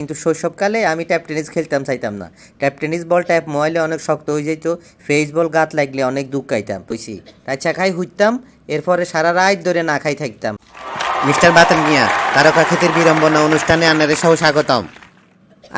কিন্তু শৈশবকালে আমি ট্যাপ টেনিস খেলতাম চাইতাম না। ট্যাপ টেনিস বল ট্যাপ মোবাইলে অনেক শক্ত হয়ে যেত, ফেস বল গাত লাগলে অনেক দুঃখ খাইতাম বুঝছি। তাই চা খাই হুইতাম, এরপরে সারা রাত ধরে না খাই থাকতাম। মিস্টার বাতেন মিয়া, তারকা খ্যাতির বিড়ম্বনা অনুষ্ঠানে আনারে সহ স্বাগতম।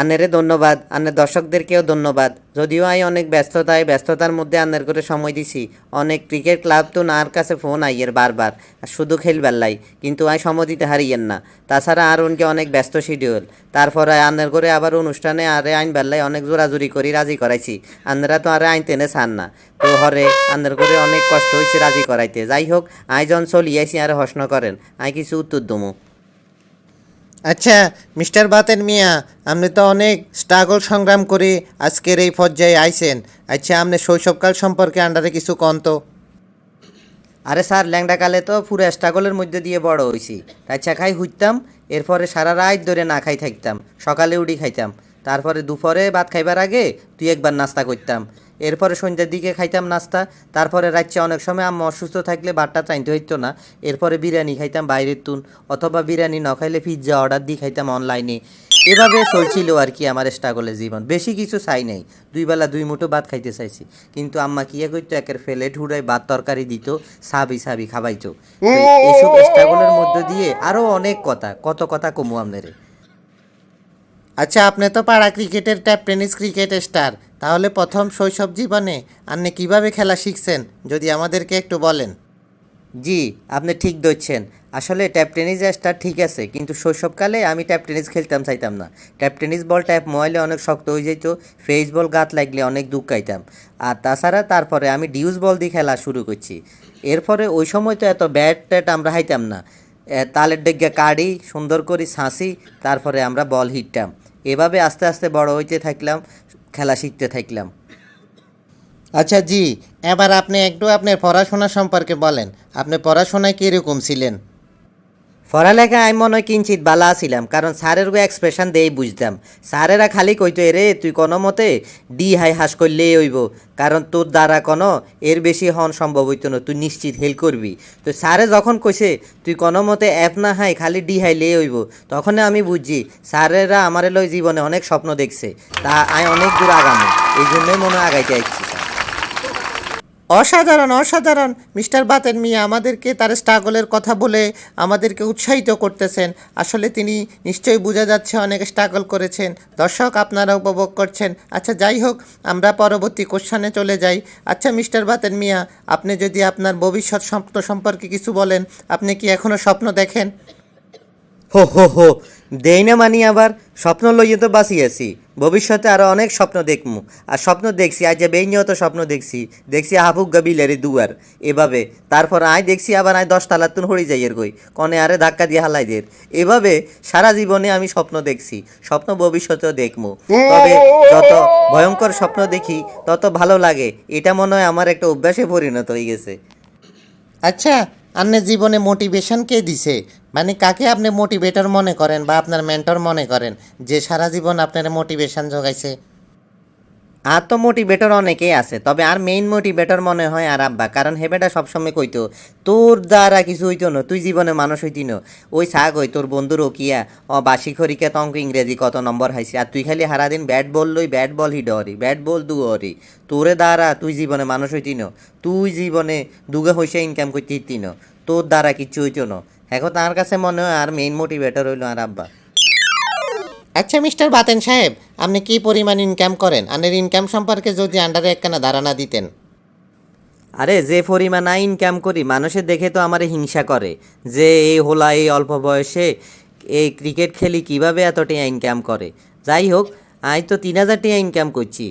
আন্নারে ধন্যবাদ, আন্নের দর্শকদেরকেও ধন্যবাদ। যদিও আই অনেক ব্যস্ততার মধ্যে আন্নের করে সময় দিছি। অনেক ক্রিকেট ক্লাব তো নার কাছে ফোন আইয়ের বারবার, আর শুধু খেলবার লাই, কিন্তু আই সময় দিতে হারিয়েন না। তাছাড়া আর উনকে অনেক ব্যস্ত শিডিউল। তারপরে আন্নের করে আবার অনুষ্ঠানে আরে আইন বেল্লাই অনেক জোরাজুরি করি রাজি করাইছি। আন্নারা তো আরে আইন টেনে চান না, তো হরে আন্নের করে অনেক কষ্ট হয়েছে রাজি করাইতে। যাই হোক, আই যখন চলিয়াছি আরে হসন করেন, আই কিছু উত্তর দমু। আচ্ছা মিস্টার বাতেন মিয়া, আপনি তো অনেক স্ট্রাগল সংগ্রাম করে আজকের এই পর্যায়ে আইছেন। আচ্ছা, আপনি শৈশবকাল সম্পর্কে আন্ডারে কিছু কন তো। আরে স্যার, ল্যাংডাকালে তো পুরো স্ট্রাগলের মধ্যে দিয়ে বড় হয়েছি। তাই চা খাই হুইতাম, এরপরে সারা রাত ধরে না খাই থাকতাম, সকালে উঠি খাইতাম, তারপরে দুপুরে ভাত খাইবার আগে তুই একবার নাস্তা করতাম, এরপরে সন্ধ্যার দিকে খাইতাম নাস্তা, তারপরে রাত্রে অনেক সময় আম্মা অসুস্থ থাকলে বাটটা চাইতে হইতো না, এরপরে বিরিয়ানি খাইতাম বাইরের তুন, অথবা বিরিয়ানি না খাইলে পিৎজা অর্ডার দিয়ে খাইতাম অনলাইনে। এভাবে চলছিল আর কি আমার স্ট্রাগলের জীবন। বেশি কিছু চাই নাই, দুই বেলা দুই মুঠো ভাত খাইতে চাইছি, কিন্তু আম্মা কিয়া করতো, একের ফেলে ঢুড়াই ভাত তরকারি দিত, সাবি খাবাইতো। তো এইসব স্ট্রাগলের মধ্য দিয়ে আরও অনেক কত কথা কমু আপনারে। আচ্ছা, আপনি তো পাড়া ক্রিকেটের ট্যাপ টেনিস ক্রিকেট স্টার, তাহলে প্রথম শৈশব জীবনে আপনি কিভাবে খেলা শিখছেন যদি আমাদেরকে একটু বলেন। জি, আপনি ঠিক ধরছেন। আসলে ট্যাপ টেনিস স্টার ঠিক আছে, কিন্তু শৈশবকালে আমি ট্যাপ টেনিস খেলতাম চাইতাম না। ট্যাপ টেনিস বল ট্যাপ মোবাইলে অনেক শক্ত হয়ে যেত, ফেস বল গাত লাগলে অনেক দুঃখ খাইতাম। আর তাছাড়া তারপরে আমি ডিউস বল দিয়ে খেলা শুরু করছি। এরপরে ওই সময় তো এত ব্যাট ট্যাট আমরা হাইতাম না, তালের ডেগে কাড়ি সুন্দর করে ছাঁচি, তারপরে আমরা বল হিটতাম। এভাবে আস্তে আস্তে বড় হইতে থাকলাম, খেলা শিখতে থাকলাম। আচ্ছা জি, এবার আপনি একটু আপনার পড়াশোনা সম্পর্কে বলেন। আপনি পড়াশোনায় কীরকম ছিলেন? পড়ালেখা আমি মনে হয় কিঞ্চিত বালা ছিলাম, কারণ স্যারের এক্সপ্রেশন দেই বুঝতাম। স্যারেরা খালি কইতো, এরে তুই কোনো মতে ডি হাই হাস করলেই হইব, কারণ তোর দ্বারা কোনো এর বেশি হন সম্ভব হইতো না, তুই নিশ্চিত হেল করবি। তো স্যারে যখন কইছে তুই কোনো মতে অ্যাপ না হাই খালি ডি হাই লে হইব, তখন আমি বুঝছি স্যারেরা আমার লই জীবনে অনেক স্বপ্ন দেখছে, তা আমি অনেক দূর আগামো, এই জন্যই মনে হয় আগাইতে আসছি। অসাধারণ অসাধারণ, মিস্টার বাতেন মিয়া আমাদেরকে তার স্ট্রাগলের কথা বলে আমাদেরকে উৎসাহিত করতেছেন। আসলে তিনি নিশ্চয়ই বোঝা যাচ্ছে অনেক স্ট্রাগল করেছেন। দর্শক আপনারা উপভোগ করছেন। আচ্ছা যাই হোক, আমরা পরবর্তী কোশ্চেনে চলে যাই। আচ্ছা মিস্টার বাতেন মিয়া, আপনি যদি আপনার ভবিষ্যৎ স্বপ্ন সম্পর্কে কিছু বলেন, আপনি কি এখনও স্বপ্ন দেখেন? হো, দেই না মানি আবার, স্বপ্ন লইয়ে তো বাঁচি আছি, ভবিষ্যতে আরও অনেক স্বপ্ন দেখমু। আর স্বপ্ন দেখছি, আজ বেই নিয়েও তো স্বপ্ন দেখছি হাফুক গাবিলের দুয়ার এভাবে, তারপর আয় দেখছি আবার আয় 10 তালার তুন হরি যাইয়ের গই, কনে আরে ধাক্কা দিয়ে হালাই দের। এভাবে সারা জীবনে আমি স্বপ্ন দেখছি, স্বপ্ন ভবিষ্যতেও দেখমু। তবে যত ভয়ঙ্কর স্বপ্ন দেখি তত ভালো লাগে, এটা মনে হয় আমার একটা অভ্যাসে পরিণত হয়ে গেছে। আচ্ছা, আপনার জীবনে মোটিভেশন কে দিছে? মানে কাকে আপনি মোটিভেটর মনে করেন বা আপনার মেন্টর মনে করেন, যে সারা জীবন আপনার মোটিভেশন জোগাইছে? আর তো মোটিভেটর অনেকেই আছে, তবে আর মেইন মোটিভেটর মনে হয় আর আব্বা, কারণ হেবেটা সবসময় কইতো তোর দ্বারা কিছু হইতো না, তুই জীবনে মানুষ হইতি না। ওই শাক হই তোর বন্ধু রকিয়া, বাসি খরিকা তঙ্ক ইংরেজি কত নম্বর হাইছে, আর তুই খালি সারাদিন ব্যাট বল লই, ব্যাট বল হিট হরি, ব্যাট বল দু হরি, তোরে দ্বারা তুই জীবনে মানুষ হইতি না, তুই জীবনে দুগে হইসে ইনকাম করতে হিতি না, তোর দ্বারা কিচ্ছু হইতো না। এখন তার কাছে মনে হয় আর মেইন মোটিভেটর হইলো আর আব্বা। আচ্ছা মিস্টার বাতেন সাহেব, আপনি কি পরিমাণ ইনকাম করেন? আপনার ইনকাম সম্পর্কে যদি আন্ডারে একখানা ধারণা দিতেন। আরে যে পরিমাণ আয় ইনকাম করি, মানুষের দেখে তো আমার হিংসা করে, যে এই হোলা এই অল্প বয়সে এই ক্রিকেট খেলি কিভাবে এত টাকা ইনকাম করে। যাই হোক, আয় তো 3,000 টাকা ইনকাম করছি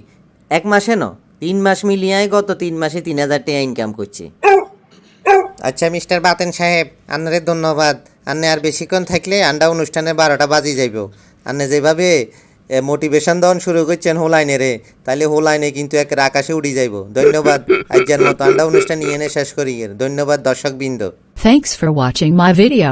এক মাসে, 3 মাস মিলিয়ে আয় গত 3 মাসে 3,000 টাকা ইনকাম করছি। আচ্ছা মিস্টার বাতেন সাহেব, আপনারে ধন্যবাদ। আপনি আর বেশিক্ষণ থাকলে আন্ডা অনুষ্ঠানে 12টা বাজি যাইব। আপনি যেভাবে মোটিভেশন দেওয়ান শুরু করছেন হোলাইনে রে, তাহলে হোলাইনে কিন্তু এক আকাশে উড়ি যাইব। ধন্যবাদ। আজকের মতো আন্ডা অনুষ্ঠান নিয়ে শেষ করি। ধন্যবাদ দর্শকবৃন্দ। Thanks for watching my video.